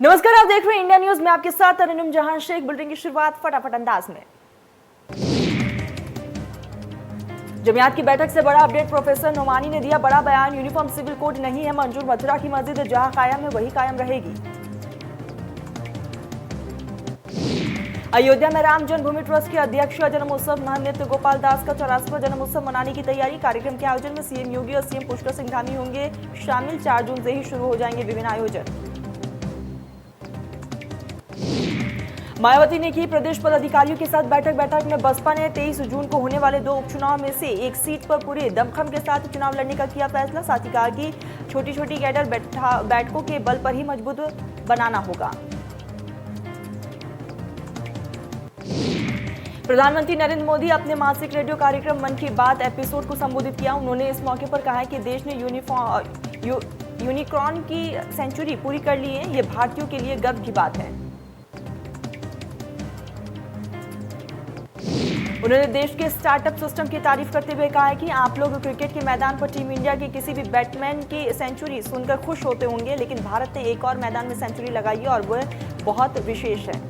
नमस्कार, आप देख रहे हैं इंडिया न्यूज में आपके साथ तरन्नुम जहां शेख। बुलेटिन की शुरुआत फटाफट अंदाज में। जमियात की बैठक से बड़ा अपडेट, प्रोफेसर नोमानी ने दिया बड़ा बयान। यूनिफॉर्म सिविल कोड नहीं है मंजूर, मथुरा की मस्जिद जहां कायम है वही कायम रहेगी। अयोध्या में राम जन्मभूमि ट्रस्ट के अध्यक्ष जन्म उत्सव महानृत्य गोपाल दास का 84वां जन्म उत्सव मनाने की तैयारी। कार्यक्रम के आयोजन में सीएम योगी और सीएम पुष्कर सिंह धामी होंगे शामिल। 4 जून से ही शुरू हो जाएंगे विभिन्न आयोजन। मायावती ने की प्रदेश पदाधिकारियों के साथ बैठक में बसपा ने 23 जून को होने वाले 2 उपचुनाव में से एक सीट पर पूरे दमखम के साथ चुनाव लड़ने का किया फैसला। साथ ही कहा कि छोटी छोटी कैडर बैठकों के बल पर ही मजबूत बनाना होगा। प्रधानमंत्री नरेंद्र मोदी अपने मासिक रेडियो कार्यक्रम मन की बात एपिसोड को संबोधित किया। उन्होंने इस मौके पर कहा कि देश ने यूनिकॉर्न की सेंचुरी पूरी कर ली है। ये भारतीयों के लिए गर्व की बात है। उन्होंने देश के स्टार्टअप सिस्टम की तारीफ करते हुए कहा है कि आप लोग क्रिकेट के मैदान पर टीम इंडिया के किसी भी बैट्समैन की सेंचुरी सुनकर खुश होते होंगे, लेकिन भारत ने एक और मैदान में सेंचुरी लगाई है और वह बहुत विशेष है।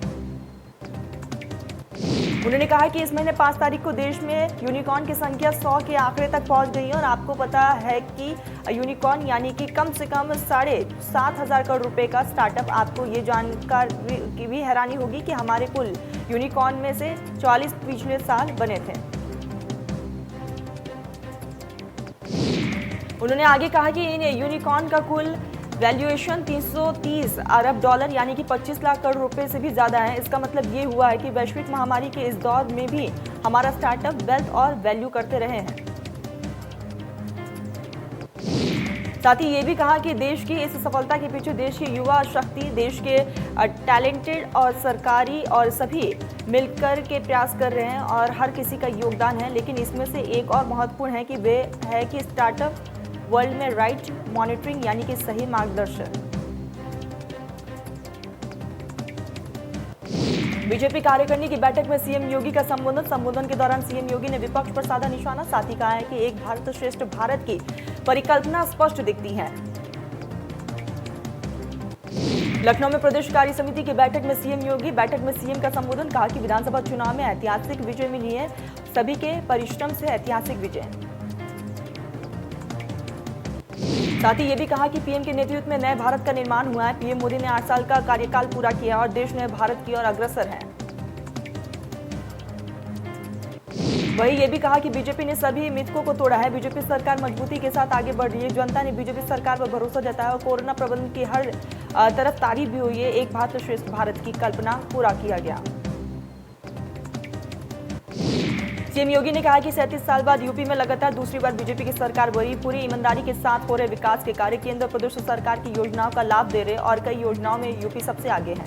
उन्होंने कहा कि इस महीने 5 तारीख को देश में यूनिकॉर्न की संख्या 100 के आंकड़े तक पहुंच गई है और आपको पता है कि यूनिकॉर्न यानी कि कम से कम 7,500 करोड़ रुपए का स्टार्टअप। आपको ये जानकर की भी हैरानी होगी कि हमारे कुल यूनिकॉर्न में से 44 पिछले साल बने थे। उन्होंने आगे कहा कि इन यूनिकॉर्न का कुल वैल्यूएशन 330 अरब डॉलर यानी कि 25 लाख करोड़ रुपए से भी ज्यादा है। इसका मतलब ये हुआ है कि वैश्विक महामारी के इस दौर में भी हमारा स्टार्टअप वेल्थ और वैल्यू करते रहे हैं। साथ ही ये भी कहा कि देश की इस सफलता के पीछे देश की युवा शक्ति, देश के टैलेंटेड और सरकारी और सभी मिलकर के प्रयास कर रहे हैं और हर किसी का योगदान है। लेकिन इसमें से एक और महत्वपूर्ण है कि वे है कि स्टार्टअप वर्ल्ड में राइट मॉनिटरिंग यानी कि सही मार्गदर्शन। बीजेपी कार्यकारिणी की बैठक में सीएम योगी का संबोधन के दौरान सीएम योगी ने विपक्ष पर साधा निशाना। साथ ही कहा है कि एक भारत श्रेष्ठ भारत की परिकल्पना स्पष्ट दिखती है। लखनऊ में प्रदेश कार्य समिति की बैठक में सीएम योगी, बैठक में सीएम का संबोधन। कहा कि विधानसभा चुनाव में ऐतिहासिक विजय मिली है, सभी के परिश्रम से ऐतिहासिक विजय। साथ ही ये भी कहा कि पीएम के नेतृत्व में नए भारत का निर्माण हुआ है। पीएम मोदी ने 8 साल का कार्यकाल पूरा किया और देश नए भारत की ओर अग्रसर है। वही ये भी कहा कि बीजेपी ने सभी मिथकों को तोड़ा है। बीजेपी सरकार मजबूती के साथ आगे बढ़ रही है। जनता ने बीजेपी सरकार पर भरोसा जताया और कोरोना प्रबंधन की हर तरफ तारीफ भी हुई है। एक भारत श्रेष्ठ भारत की कल्पना पूरा किया गया। सीएम योगी ने कहा कि 37 साल बाद यूपी में लगातार दूसरी बार बीजेपी की सरकार बनी। पूरी ईमानदारी के साथ हो रहे विकास के कार्य केंद्र प्रदेश सरकार की योजनाओं का लाभ दे रहे और कई योजनाओं में यूपी सबसे आगे है।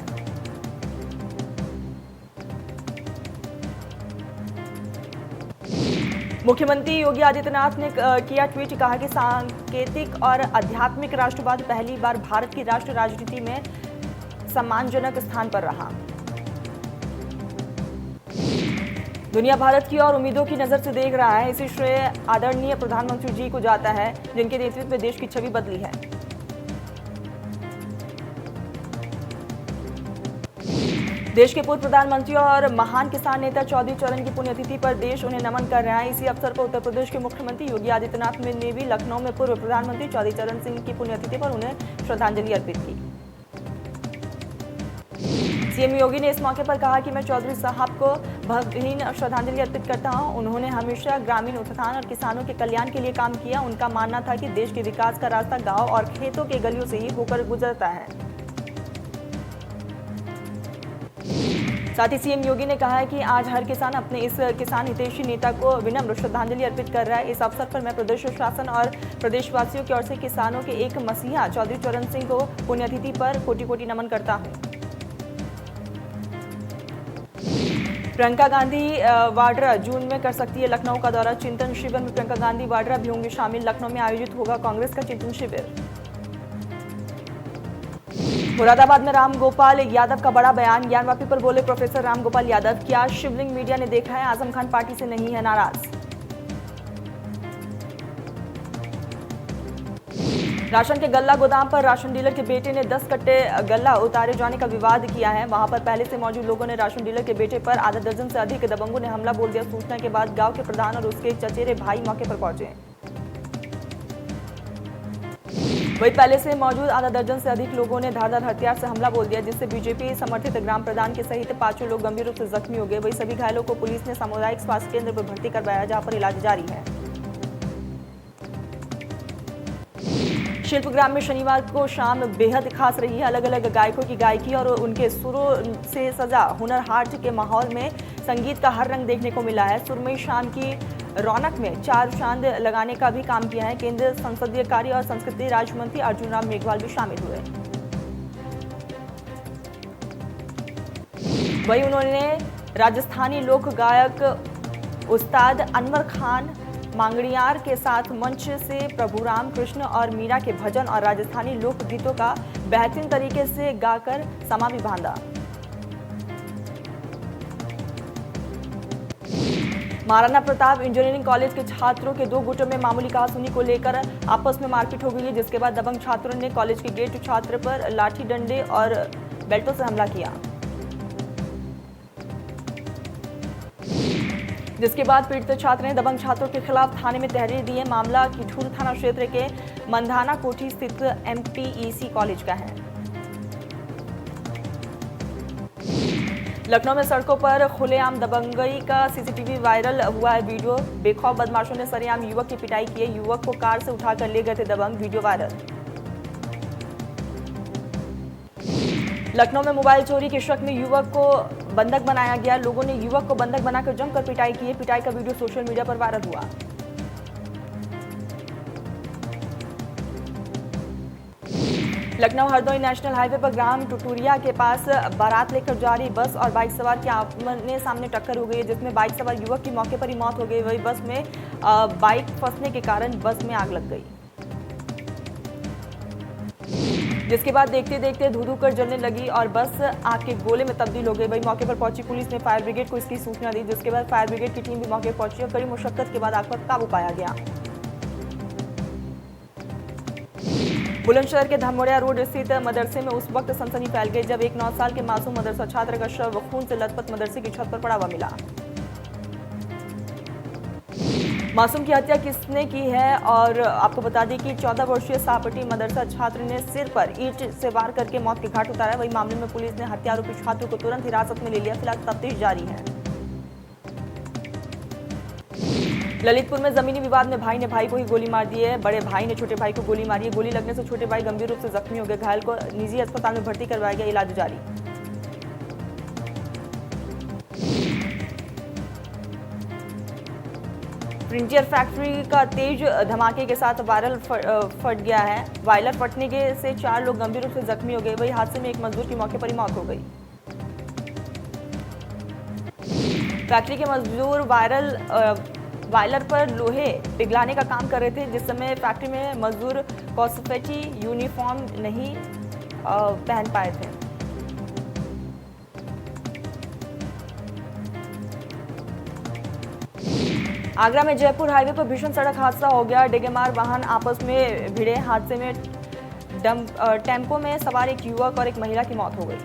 मुख्यमंत्री योगी आदित्यनाथ ने किया ट्वीट, कहा कि सांकेतिक और आध्यात्मिक राष्ट्रवाद पहली बार भारत की राष्ट्रीय राजनीति में सम्मानजनक स्थान पर रहा। दुनिया भारत की और उम्मीदों की नजर से देख रहा है। इसी श्रेय आदरणीय प्रधानमंत्री जी को जाता है, जिनके नेतृत्व में देश की छवि बदली है। देश के पूर्व प्रधानमंत्री और महान किसान नेता चौधरी चरण की पुण्यतिथि पर देश उन्हें नमन कर रहा है। इसी अवसर पर उत्तर प्रदेश के मुख्यमंत्री योगी आदित्यनाथ ने भी लखनऊ में पूर्व प्रधानमंत्री चौधरी चरण सिंह की पुण्यतिथि पर उन्हें श्रद्धांजलि अर्पित की। सीएम योगी ने इस मौके पर कहा कि मैं चौधरी साहब को भावभीनी श्रद्धांजलि अर्पित करता हूं। उन्होंने हमेशा ग्रामीण उत्थान और किसानों के कल्याण के लिए काम किया। उनका मानना था कि देश के विकास का रास्ता गांव और खेतों के गलियों से ही होकर गुजरता है। साथ ही सीएम योगी ने कहा है कि आज हर किसान अपने इस किसान हितैषी नेता को विनम्र श्रद्धांजलि अर्पित कर रहा है। इस अवसर पर मैं प्रदेश शासन और प्रदेशवासियों की ओर से किसानों के एक मसीहा चौधरी चरण सिंह को पुण्यतिथि पर कोटि कोटि नमन करता हूं। प्रियंका गांधी वाड्रा जून में कर सकती है लखनऊ का दौरा। चिंतन शिविर में प्रियंका गांधी वाड्रा भी होंगी शामिल। लखनऊ में आयोजित होगा कांग्रेस का चिंतन शिविर। मुरादाबाद में राम गोपाल यादव का बड़ा बयान। ज्ञानवापी पर बोले प्रोफेसर राम गोपाल यादव, क्या शिवलिंग मीडिया ने देखा है, आजम खान पार्टी से नहीं है नाराज। राशन के गल्ला गोदाम पर राशन डीलर के बेटे ने 10 कट्टे गल्ला उतारे जाने का विवाद किया है। वहां पर पहले से मौजूद लोगों ने राशन डीलर के बेटे पर आधा दर्जन से अधिक दबंगों ने हमला बोल दिया। सूचना के बाद गांव के प्रधान और उसके चचेरे भाई मौके पर पहुंचे। वहीं पहले से मौजूद आधा दर्जन से अधिक लोगों ने धारदार हथियार से हमला बोल दिया, जिससे बीजेपी समर्थित ग्राम प्रधान के सहित 5 लोग गंभीर रूप से जख्मी हो गए। वहीं सभी घायलों को पुलिस ने सामुदायिक स्वास्थ्य केंद्र पर भर्ती करवाया, जहां पर इलाज जारी है। शिल्पग्राम में शनिवार को शाम बेहद खास रही है। अलग अलग गायकों की गायकी और उनके सुरों से सजा हुनर हाट के माहौल में संगीत का हर रंग देखने को मिला है। सुरमई शाम की रौनक में चार चांद लगाने का भी काम किया है। केंद्रीय संसदीय कार्य और संस्कृति राज्य मंत्री अर्जुन राम मेघवाल भी शामिल हुए। वहीं उन्होंने राजस्थानी लोक गायक उस्ताद अनवर खान मांगड़ियार के साथ मंच से प्रभु राम कृष्ण और मीरा के भजन और राजस्थानी लोक गीतों का बेहतरीन तरीके से गाकर समा भी बांधा। महाराणा प्रताप इंजीनियरिंग कॉलेज के छात्रों के 2 गुटों में मामूली कहासुनी को लेकर आपस में मारपीट हो गई है, जिसके बाद दबंग छात्रों ने कॉलेज के गेट छात्र पर लाठी डंडे और बेल्टों से हमला किया, जिसके बाद पीड़ित छात्र ने दबंग छात्रों के खिलाफ थाने में तहरीर दी है। मामला किठूर थाना क्षेत्र के मंधाना कोठी स्थित MPEC कॉलेज का है। लखनऊ में सड़कों पर खुलेआम दबंगई का CCTV वायरल हुआ है वीडियो। बेखौफ बदमाशों ने सरेआम युवक की पिटाई की है। युवक को कार से उठाकर ले गए थे दबंग, वीडियो वायरल। लखनऊ में मोबाइल चोरी के शक में युवक को बंधक बनाया गया। लोगों ने युवक को बंधक बनाकर जमकर पिटाई की है। पिटाई का वीडियो सोशल मीडिया पर वायरल हुआ। लखनऊ हरदोई नेशनल हाईवे पर ग्राम टुटुरिया के पास बारात लेकर जा रही बस और बाइक सवार की आमने सामने टक्कर हो गई, जिसमें बाइक सवार युवक की मौके पर ही मौत हो गई। वही बस में बाइक फंसने के कारण बस में आग लग गई, जिसके बाद देखते देखते धू कर जलने लगी और बस आग के गोले में तब्दील हो गई। वही मौके पर पहुंची पुलिस ने फायर ब्रिगेड को इसकी सूचना दी, जिसके बाद फायर ब्रिगेड की टीम भी मौके पर पहुंची और कड़ी मुशक्कत के बाद आग पर काबू पाया गया। बुलंदशहर के धामोड़िया रोड स्थित मदरसे में उस वक्त सनसनी फैल गई जब एक 9 साल के मासूम मदरसा छात्र का शव खून से लथपथ मदरसे की छत पर पड़ा हुआ मिला। मासूम की हत्या किसने की है? और आपको बता दें कि 14 वर्षीय सापटी मदरसा छात्र ने सिर पर ईंट से वार करके मौत के घाट उतारा। वही मामले में पुलिस ने हत्यारोपी छात्र को तुरंत हिरासत में ले लिया। फिलहाल तफ्तीश जारी है। ललितपुर में जमीनी विवाद में भाई ने भाई को ही गोली मार दी है। बड़े भाई ने छोटे भाई को गोली मारी है। गोली लगने से छोटे भाई गंभीर रूप से जख्मी हो गए। घायल को निजी अस्पताल में भर्ती करवाया गया, इलाज जारी। प्रिंटियर फैक्ट्री का तेज धमाके के साथ वायरल फट गया है। वायलर फटने से 4 लोग गंभीर रूप से जख्मी हो गए। वही हादसे में एक मजदूर की मौके पर ही मौत हो गई। फैक्ट्री के मजदूर वायलर पर लोहे पिघलाने का काम कर रहे थे, जिस समय फैक्ट्री में मजदूर कॉस्मेटी यूनिफॉर्म नहीं पहन पाए थे। आगरा में जयपुर हाईवे पर भीषण सड़क हादसा हो गया। डिगेमार वाहन आपस में भिड़े। हादसे में टेम्पो में सवार एक युवक और एक महिला की मौत हो गई।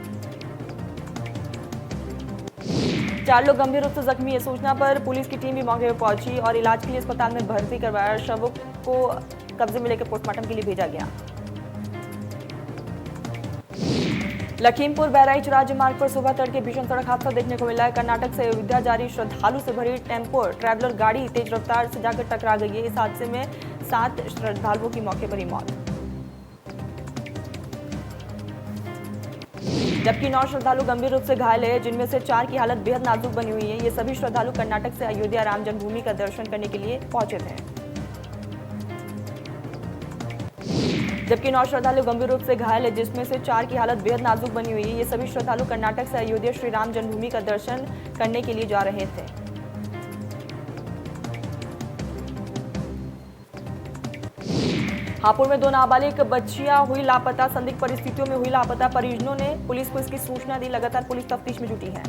4 लोग गंभीर रूप से जख्मी है। सूचना पर पुलिस की टीम भी मौके पर पहुंची और इलाज के लिए अस्पताल में भर्ती करवाया। शवों को कब्जे में लेकर पोस्टमार्टम के लिए भेजा गया। लखीमपुर बहराइच राज्य मार्ग पर सुबह तड़के भीषण सड़क हादसा देखने को मिला है। कर्नाटक से अयोध्या जा रही श्रद्धालु से भरी टेम्पो ट्रैवलर गाड़ी तेज रफ्तार से जाकर टकरा गई है। इस हादसे में 7 श्रद्धालुओं की मौके पर ही मौत, जबकि 9 श्रद्धालु गंभीर रूप से घायल है, जिनमें से 4 की हालत बेहद नाजुक बनी हुई है। ये सभी श्रद्धालु कर्नाटक से अयोध्या राम जन्मभूमि का दर्शन करने के लिए पहुंचे थे, जबकि 9 श्रद्धालु गंभीर रूप से घायल है, जिसमें से 4 की हालत बेहद नाजुक बनी हुई है। ये सभी श्रद्धालु कर्नाटक से अयोध्या श्री राम जन्मभूमि का दर्शन करने के लिए जा रहे थे। हापुड़ में 2 नाबालिग बच्चियां हुई लापता। संदिग्ध परिस्थितियों में हुई लापता। परिजनों ने पुलिस को इसकी सूचना दी। लगातार पुलिस तफ्तीश में जुटी है।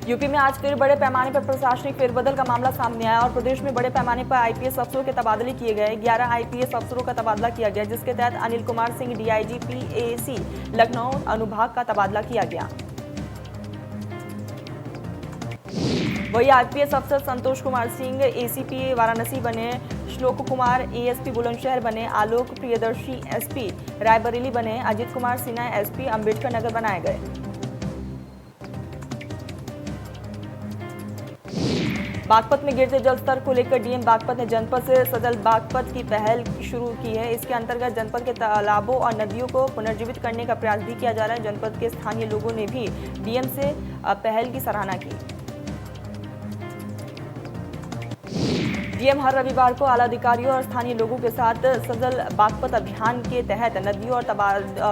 यूपी में आज फिर बड़े पैमाने पर प्रशासनिक फेरबदल का मामला सामने आया और प्रदेश में बड़े पैमाने पर आईपीएस अफसरों के तबादले किए गए। 11 आईपीएस अफसरों का तबादला किया गया, जिसके तहत अनिल कुमार सिंह डीआईजी पीएसी लखनऊ अनुभाग का तबादला किया गया। वही आईपीएस अफसर संतोष कुमार सिंह एसीपी वाराणसी बने, श्लोक कुमार एएसपी बुलंदशहर बने, आलोक प्रियदर्शी एसपी रायबरेली बने, अजित कुमार सिन्हा एसपी अंबेडकर नगर बनाए गए। बागपत में गिरते जल स्तर को लेकर डीएम बागपत ने जनपद से सजल बागपत की पहल शुरू की है। इसके अंतर्गत जनपद के तालाबों और नदियों को पुनर्जीवित करने का प्रयास भी किया जा रहा है। जनपद के स्थानीय लोगों ने भी डीएम से पहल की सराहना की। डीएम हर रविवार को आला अधिकारियों और स्थानीय लोगों के साथ सजल बागपत अभियान के तहत नदियों और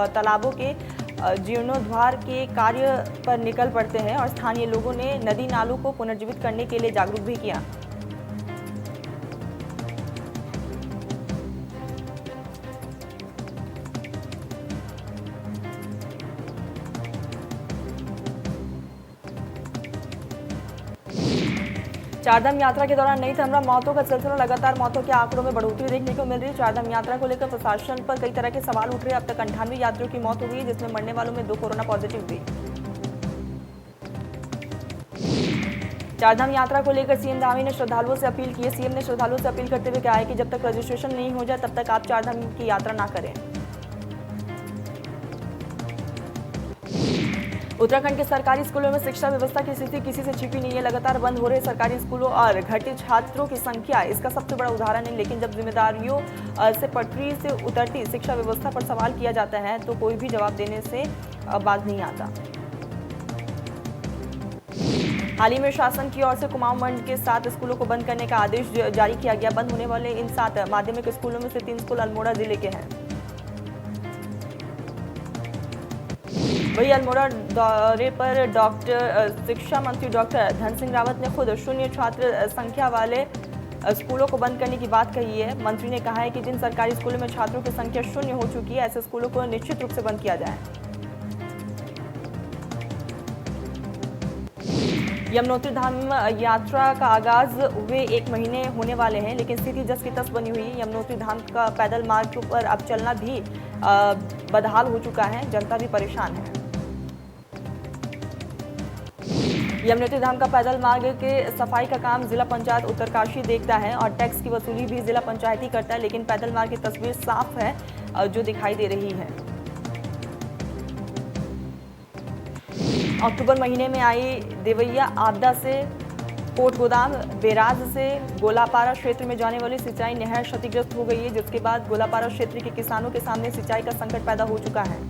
तालाबों के जीर्णोद्धार के कार्य पर निकल पड़ते हैं और स्थानीय लोगों ने नदी नालों को पुनर्जीवित करने के लिए जागरूक भी किया। चारधाम यात्रा के दौरान नहीं थम रहा मौतों का सिलसिला, लगातार मौतों के आंकड़ों में बढ़ोतरी देखने को मिल रही है। चारधाम यात्रा को लेकर प्रशासन पर कई तरह के सवाल उठ रहे हैं। अब तक 98 यात्रियों की मौत हो गई, जिसमें मरने वालों में 2 कोरोना पॉजिटिव भी। चारधाम यात्रा को लेकर सीएम धामी ने श्रद्धालुओं से अपील की है। सीएम ने श्रद्धालुओं से अपील करते हुए कहा है कि जब तक रजिस्ट्रेशन नहीं हो जाए तब तक आप चारधाम की यात्रा ना करें। उत्तराखंड के सरकारी स्कूलों में शिक्षा व्यवस्था की स्थिति किसी से छिपी नहीं है। लगातार बंद हो रहे सरकारी स्कूलों और घटती छात्रों की संख्या इसका सबसे बड़ा उदाहरण है। लेकिन जब जिम्मेदारियों से पटरी से उतरती शिक्षा व्यवस्था पर सवाल किया जाता है तो कोई भी जवाब देने से बाज नहीं आता। हाल ही में शासन की ओर से कुमाऊं मंडल के 7 स्कूलों को बंद करने का आदेश जारी किया गया। बंद होने वाले इन 7 माध्यमिक स्कूलों में से 3 स्कूल अल्मोड़ा जिले के हैं। वही अल्मोड़ा दौरे पर शिक्षा मंत्री डॉक्टर धन सिंह रावत ने खुद शून्य छात्र संख्या वाले स्कूलों को बंद करने की बात कही है। मंत्री ने कहा है कि जिन सरकारी स्कूलों में छात्रों की संख्या शून्य हो चुकी है, ऐसे स्कूलों को निश्चित रूप से बंद किया जाए। यमुनोत्री धाम यात्रा का आगाज हुए 1 महीने होने वाले हैं, लेकिन स्थिति जस की तस बनी हुई है। यमुनोत्री धाम का पैदल मार्ग पर अब चलना भी बदहाल हो चुका है। जनता भी परेशान है। यमुनोत्री धाम का पैदल मार्ग के सफाई का काम जिला पंचायत उत्तरकाशी देखता है और टैक्स की वसूली भी जिला पंचायत ही करता है, लेकिन पैदल मार्ग की तस्वीर साफ है जो दिखाई दे रही है। अक्टूबर महीने में आई देवैया आपदा से कोट गोदाम बेराज से गोलापारा क्षेत्र में जाने वाली सिंचाई नहर क्षतिग्रस्त हो गई है, जिसके बाद गोलापारा क्षेत्र के किसानों के सामने सिंचाई का संकट पैदा हो चुका है।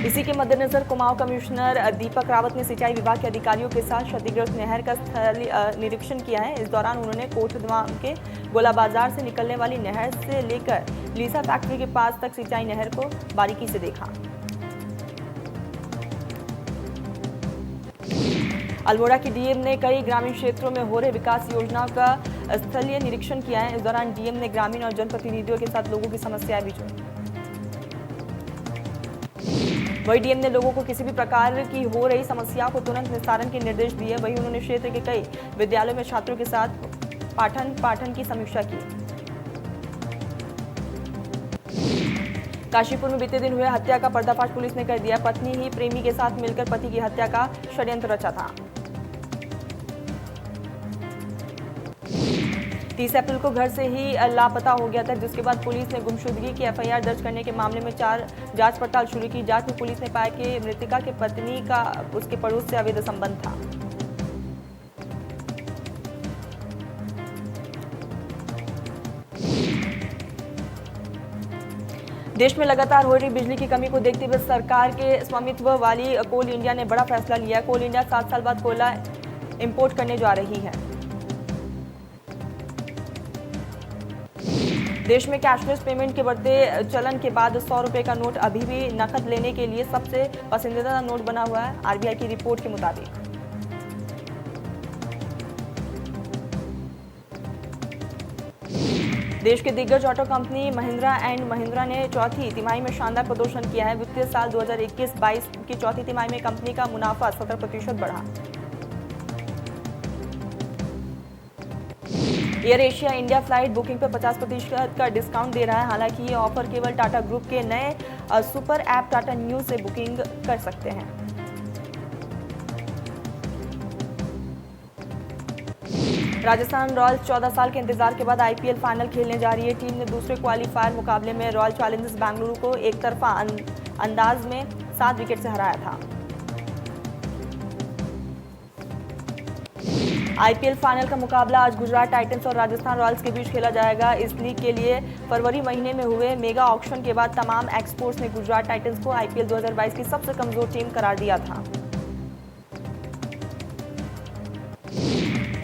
इसी के मद्देनजर कुमाऊं कमिश्नर दीपक रावत ने सिंचाई विभाग के अधिकारियों के साथ क्षतिग्रस्त नहर का स्थलीय निरीक्षण किया है। इस दौरान उन्होंने कोटद्वाम के गोला बाजार से निकलने वाली नहर से लेकर लीसा फैक्ट्री के पास तक सिंचाई नहर को बारीकी से देखा। अल्मोड़ा की डीएम ने कई ग्रामीण क्षेत्रों में हो रहे विकास योजनाओं का स्थलीय निरीक्षण किया है। इस दौरान डीएम ने ग्रामीण और जनप्रतिनिधियों के साथ लोगों की समस्याएं भी सुनी। वही डीएम ने लोगों को किसी भी प्रकार की हो रही समस्या को तुरंत निस्तारण के निर्देश दिए। वही उन्होंने क्षेत्र के कई विद्यालयों में छात्रों के साथ पाठन की समीक्षा की। काशीपुर में बीते दिन हुए हत्या का पर्दाफाश पुलिस ने कर दिया। पत्नी ही प्रेमी के साथ मिलकर पति की हत्या का षड्यंत्र रचा था। 30 अप्रैल को घर से ही लापता हो गया था, जिसके बाद पुलिस ने गुमशुदगी की एफआईआर दर्ज करने के मामले में 4 जांच पड़ताल शुरू की। जांच में पुलिस ने पाया कि मृतका के पत्नी का उसके पड़ोस से अवैध संबंध था। देश में लगातार हो रही बिजली की कमी को देखते हुए सरकार के स्वामित्व वाली कोल इंडिया ने बड़ा फैसला लिया। कोल इंडिया 7 साल बाद कोयला इंपोर्ट करने जा रही है। देश में कैशलेस पेमेंट के बढ़ते चलन के बाद 100 रुपए का नोट अभी भी नकद लेने के लिए सबसे पसंदीदा नोट बना हुआ है। आरबीआई की रिपोर्ट के मुताबिक देश के दिग्गज auto company Mahindra and Mahindra ने चौथी तिमाही में शानदार प्रदर्शन किया है। वित्तीय साल 2021-22 की चौथी तिमाही में कंपनी का मुनाफा 17% बढ़ा। Air Asia India flight booking पर 50% का डिस्काउंट दे रहा है। हालांकि ये ऑफर केवल टाटा ग्रुप के नए सुपर ऐप टाटा न्यूज से बुकिंग कर सकते हैं। राजस्थान रॉयल्स 14 साल के इंतजार के बाद आईपीएल फाइनल खेलने जा रही है। टीम ने दूसरे क्वालीफायर मुकाबले में रॉयल चैलेंजर्स बेंगलुरु को एक तरफा अंदाज में 7 विकेट से हराया था। आईपीएल फाइनल का मुकाबला आज गुजरात टाइटंस और राजस्थान रॉयल्स के बीच खेला जाएगा। इस लीग के लिए फरवरी महीने में हुए मेगा ऑक्शन के बाद तमाम एक्सपोर्ट्स ने गुजरात टाइटंस को आईपीएल 2022 की सबसे कमजोर टीम करार दिया था।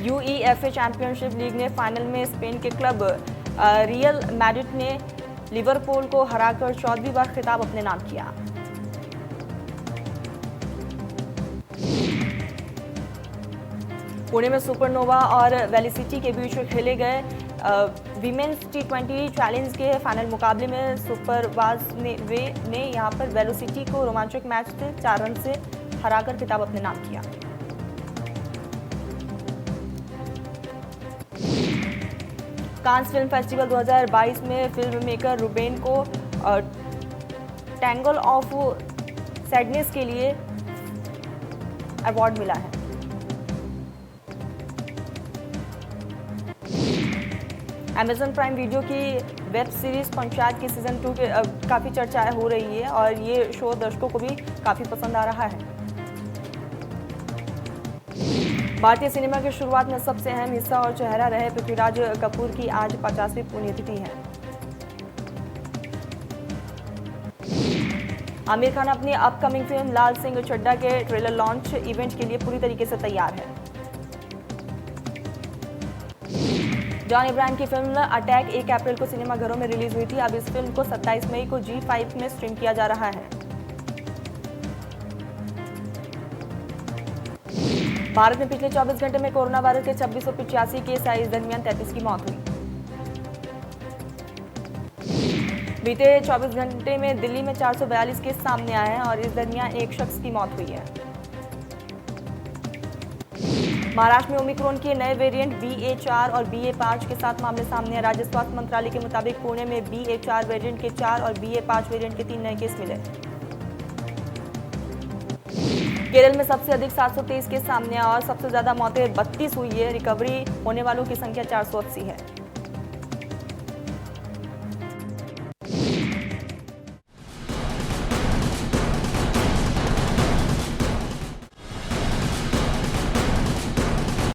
यूईएफए चैंपियनशिप लीग ने फाइनल में स्पेन के क्लब रियल मैड्रिड ने लिवरपूल को हराकर 14वीं बार खिताब अपने नाम किया। पुणे में सुपरनोवा और वेलोसिटी के बीच खेले गए वीमेंस टी20 चैलेंज के फाइनल मुकाबले में सुपरवाज ने यहां पर वेलोसिटी को रोमांचक मैच से 4 रन से हराकर खिताब अपने नाम किया। कांस फिल्म फेस्टिवल 2022 में फिल्म मेकर रुबेन को टैंगल ऑफ सैडनेस के लिए अवार्ड मिला है। अमेजन प्राइम वीडियो की वेब सीरीज पंचायत की सीजन 2 के काफ़ी चर्चाएं हो रही है और ये शो दर्शकों को भी काफ़ी पसंद आ रहा है। भारतीय सिनेमा की शुरुआत में सबसे अहम हिस्सा और चेहरा रहे पृथ्वीराज कपूर की आज 50वीं पुण्यतिथि है। आमिर खान अपनी अपकमिंग फिल्म लाल सिंह चड्ढा के ट्रेलर लॉन्च इवेंट के लिए पूरी तरीके से तैयार है। जॉन इब्राहिम की फिल्म अटैक 1 अप्रैल को सिनेमाघरों में रिलीज हुई थी। अब इस फिल्म को 27 मई को G5 में स्ट्रीम किया जा रहा है। भारत में पिछले 24 घंटे में कोरोना वायरस के 2685 केस आए। इस दरमियान 33 की मौत हुई। बीते 24 घंटे में दिल्ली में 442 केस सामने आए हैं और इस दरमियान एक शख्स की मौत हुई है। महाराष्ट्र में ओमिक्रॉन के नए वेरिएंट BA.4 और BA.5 के 7 मामले सामने हैं। राज्य स्वास्थ्य मंत्रालय के मुताबिक पुणे में BA.4 वेरिएंट के 4 और BA.5 वेरिएंट के 3 नए केस मिले। केरल में सबसे अधिक 723 केस सामने और सबसे ज्यादा मौतें 32 हुई है। रिकवरी होने वालों की संख्या 480 है।